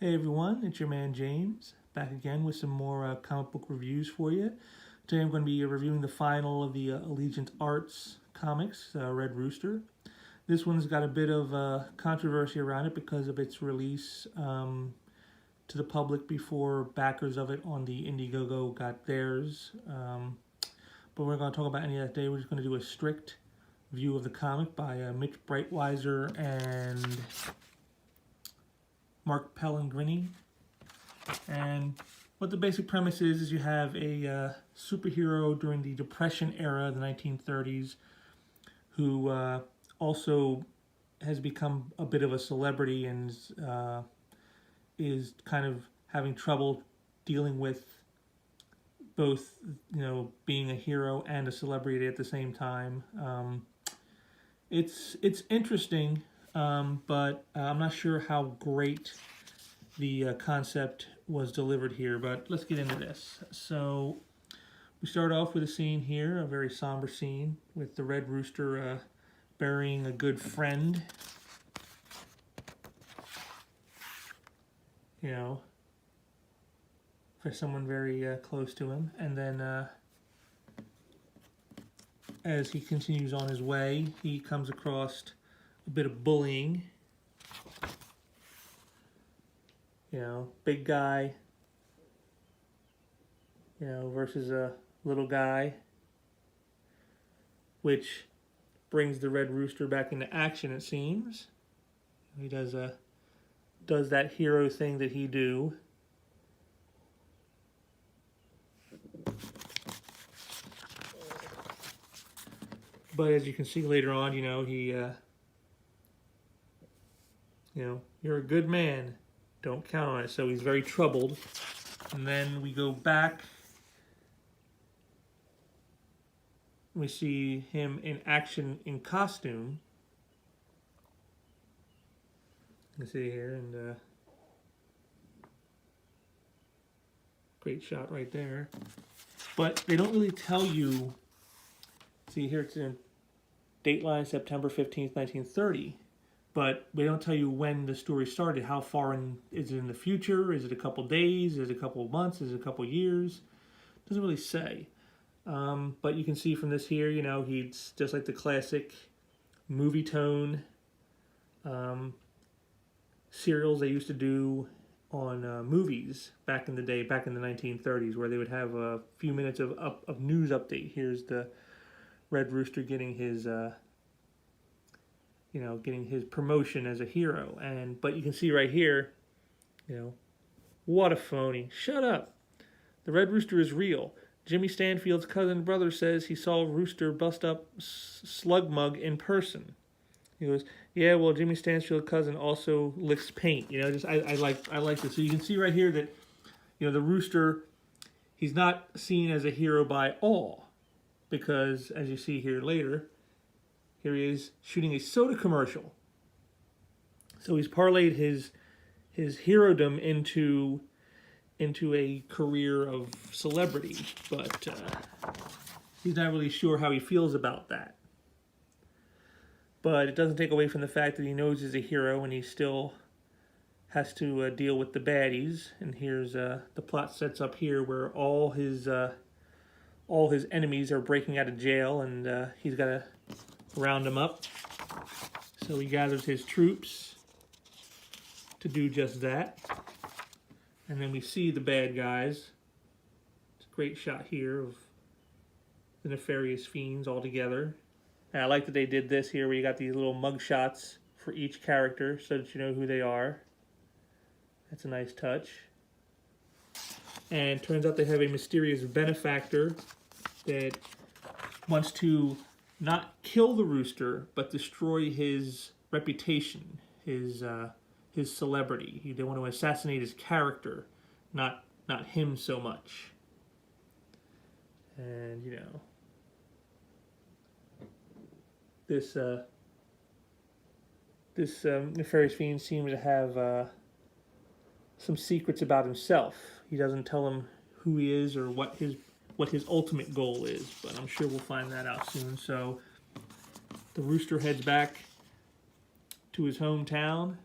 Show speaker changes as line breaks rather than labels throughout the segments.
Hey everyone, it's your man James, back again with some more comic book reviews for you. Today I'm going to be reviewing the final of the Allegiant Arts comics, Red Rooster. This one's got a bit of controversy around it because of its release to the public before backers of it on the Indiegogo got theirs. But we're going to talk about any of that today. We're just going to do a strict view of the comic by Mitch Breitweiser and Mark Pellegrini. And what the basic premise is you have a superhero during the Depression era, the 1930s, who also has become a bit of a celebrity and is kind of having trouble dealing with both, being a hero and a celebrity at the same time. It's interesting, but I'm not sure how great the concept was delivered here, but let's get into this. So we start off with a scene here, a very somber scene, with the Red Rooster burying a good friend. For someone very close to him. And then as he continues on his way, he comes across a bit of bullying. Big guy, versus a little guy, which brings the Red Rooster back into action, it seems. He does that hero thing that he do. But as you can see later on, he, you're a good man. Don't count on it. So he's very troubled. And then we go back. We see him in action in costume. You can see here, and great shot right there. But they don't really tell you. See here, it's in Dateline September 15th, 1930. But they don't tell you when the story started. How far in is it in the future? Is it a couple days? Is it a couple of months? Is it a couple of years? Doesn't really say. But you can see from this here, he's just like the classic movie tone serials they used to do on movies back in the day, back in the 1930s, where they would have a few minutes of news update. Here's the Red Rooster getting his getting his promotion as a hero. But you can see right here, what a phony. Shut up. The Red Rooster is real. Jimmy Stanfield's cousin brother says he saw Rooster bust up Slugmug in person. He goes, yeah, well, Jimmy Stanfield's cousin also licks paint. I like this. So you can see right here that, the Rooster, he's not seen as a hero by all, because as you see here later, here he is shooting a soda commercial. So he's parlayed his herodom into a career of celebrity, but he's not really sure how he feels about that. But it doesn't take away from the fact that he knows he's a hero and he still has to deal with the baddies. And here's the plot sets up here where all his enemies are breaking out of jail, and he's got to round them up. So he gathers his troops to do just that. And then we see the bad guys. It's a great shot here of the nefarious fiends all together. And I like that they did this here where you got these little mug shots for each character so that you know who they are. That's a nice touch. And it turns out they have a mysterious benefactor that wants to not kill the Rooster, but destroy his reputation, his celebrity. They want to assassinate his character, not him so much. And this nefarious fiend seems to have some secrets about himself. He doesn't tell him who he is or what his ultimate goal is, but I'm sure we'll find that out soon. So the Rooster heads back to his hometown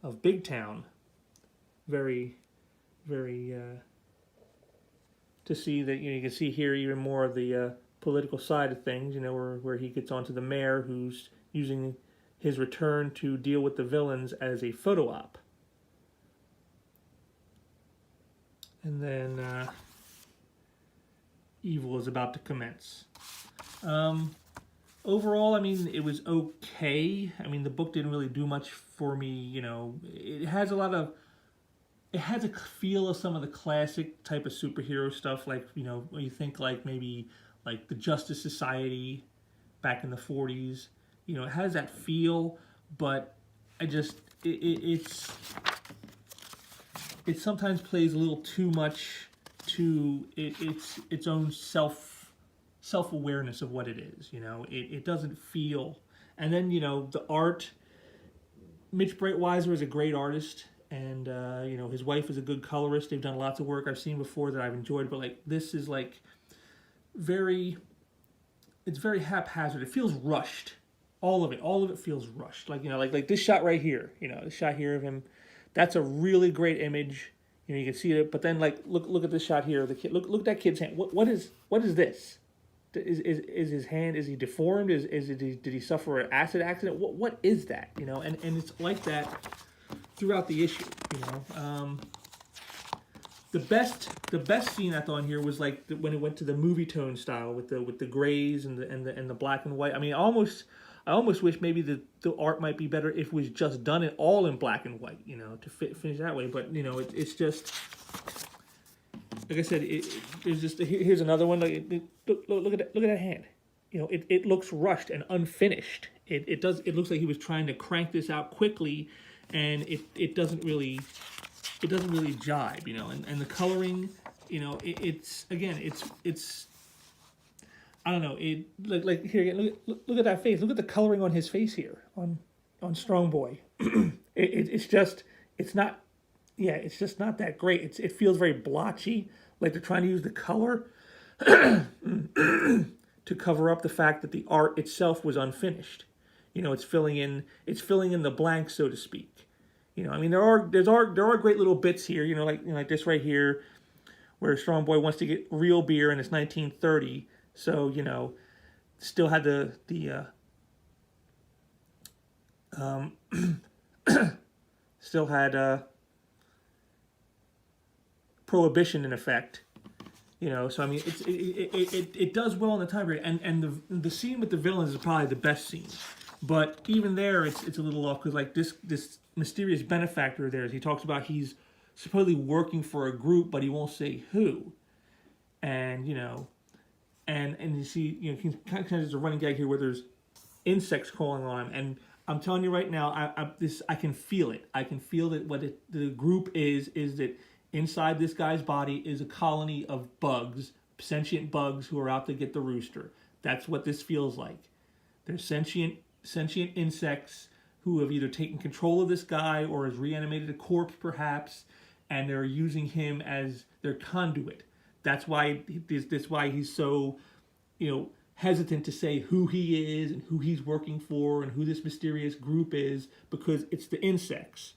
of Big Town, very, very, to see that, you can see here even more of the political side of things, where he gets onto the mayor who's using his return to deal with the villains as a photo op. And then evil is about to commence. Overall, it was okay. The book didn't really do much for me. It has it has a feel of some of the classic type of superhero stuff, like, when you think like maybe like the Justice Society back in the 40s. It has that feel, but it sometimes plays a little too much to its own self-awareness of what it is. It doesn't feel. And then, the art, Mitch Breitweiser is a great artist, and his wife is a good colorist. They've done lots of work I've seen before that I've enjoyed, but like this is like it's very haphazard. It feels rushed. All of it feels rushed. Like like this shot right here. The shot here of him, that's a really great image. You can see it, but then like look at this shot here of the kid. Look at that kid's hand. What is this? Is his hand, is he deformed? Did he suffer an acid accident? What is that? And it's like that throughout the issue. The best scene I thought in here was like when it went to the movie tone style with the grays and the black and white. I almost wish maybe the art might be better if it was just done it all in black and white, to finish that way. But it's just, like I said, it's just, here's another one. Look at that hand. It looks rushed and unfinished. It looks like he was trying to crank this out quickly, and it doesn't really jibe. And the coloring, it's I don't know. It like here again. Look at that face. Look at the coloring on his face here on Strong Boy. It's just not that great. It feels very blotchy. Like they're trying to use the color to cover up the fact that the art itself was unfinished. It's filling in the blanks, so to speak. There are great little bits here. Like this right here, where Strong Boy wants to get real beer and it's 1930. So, still had the still had prohibition in effect. So it does well in the time period, and the scene with the villains is probably the best scene. But even there, it's a little off because like this mysterious benefactor there, he talks about he's supposedly working for a group, but he won't say who, and And you see, kind of there's a running gag here where there's insects crawling on him, and I'm telling you right now, I can feel it. I can feel that the group is that inside this guy's body is a colony of bugs, sentient bugs who are out to get the rooster. That's what this feels like. They're sentient insects who have either taken control of this guy or has reanimated a corpse, perhaps, and they're using him as their conduit. That's why he's so, hesitant to say who he is and who he's working for and who this mysterious group is, because it's the insects.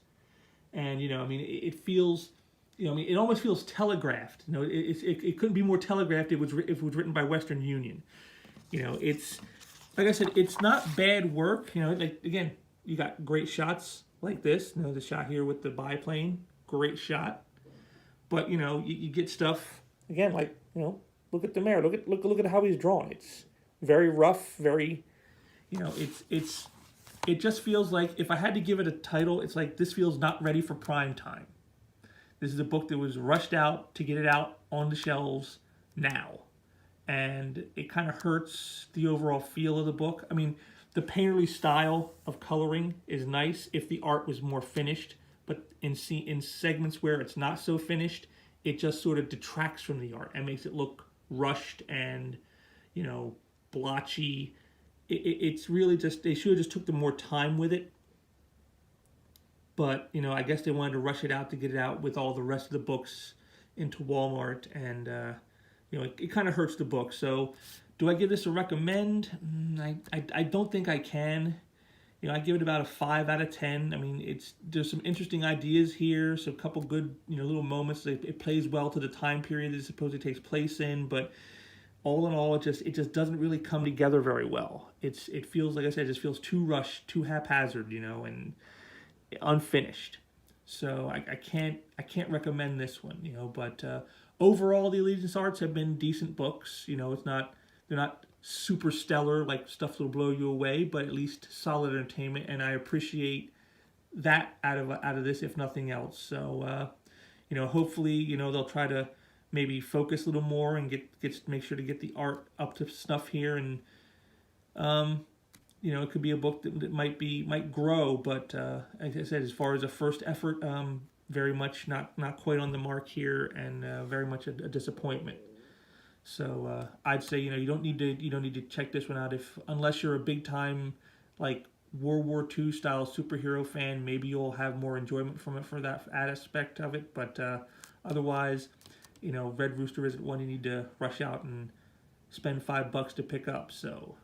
And, it feels, it almost feels telegraphed. It couldn't be more telegraphed if it was written by Western Union. It's, like I said, it's not bad work. Like, again, you got great shots like this. The shot here with the biplane, great shot. But, you get stuff, again, like, look at the mayor. Look at how he's drawn. It's very rough, very, it just feels like, if I had to give it a title, it's like, this feels not ready for prime time. This is a book that was rushed out to get it out on the shelves now. And it kind of hurts the overall feel of the book. The painterly style of coloring is nice if the art was more finished, but in segments where it's not so finished, it just sort of detracts from the art and makes it look rushed and, blotchy. It's really just, they should have just took the more time with it. But, I guess they wanted to rush it out to get it out with all the rest of the books into Walmart. And, it kind of hurts the book. So do I give this a recommend? I don't think I can. I give it about a 5 out of 10. I mean, there's some interesting ideas here, so a couple good, little moments. It plays well to the time period it supposedly takes place in, but all in all, it just doesn't really come together very well. It feels, like I said, it just feels too rushed, too haphazard, and unfinished. So I can't recommend this one, But overall, the Allegiance Arts have been decent books. They're not super stellar like stuff that'll blow you away, but at least solid entertainment, and I appreciate that out of this, if nothing else. So hopefully, they'll try to maybe focus a little more and make sure to get the art up to snuff here, and it could be a book that might grow, but like I said, as far as a first effort, very much not quite on the mark here, and very much a disappointment. So I'd say you don't need to check this one out unless you're a big time like World War II style superhero fan. Maybe you'll have more enjoyment from it for that aspect of it, but otherwise, Red Rooster isn't one you need to rush out and spend $5 to pick up. So.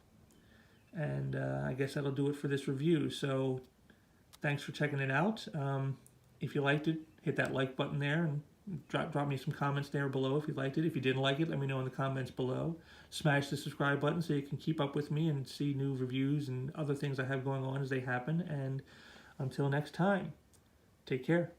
And I guess that'll do it for this review. So thanks for checking it out. If you liked it, hit that like button there, and drop me some comments there below if you liked it. If you didn't like it, let me know in the comments below. Smash the subscribe button so you can keep up with me and see new reviews and other things I have going on as they happen. And until next time, take care.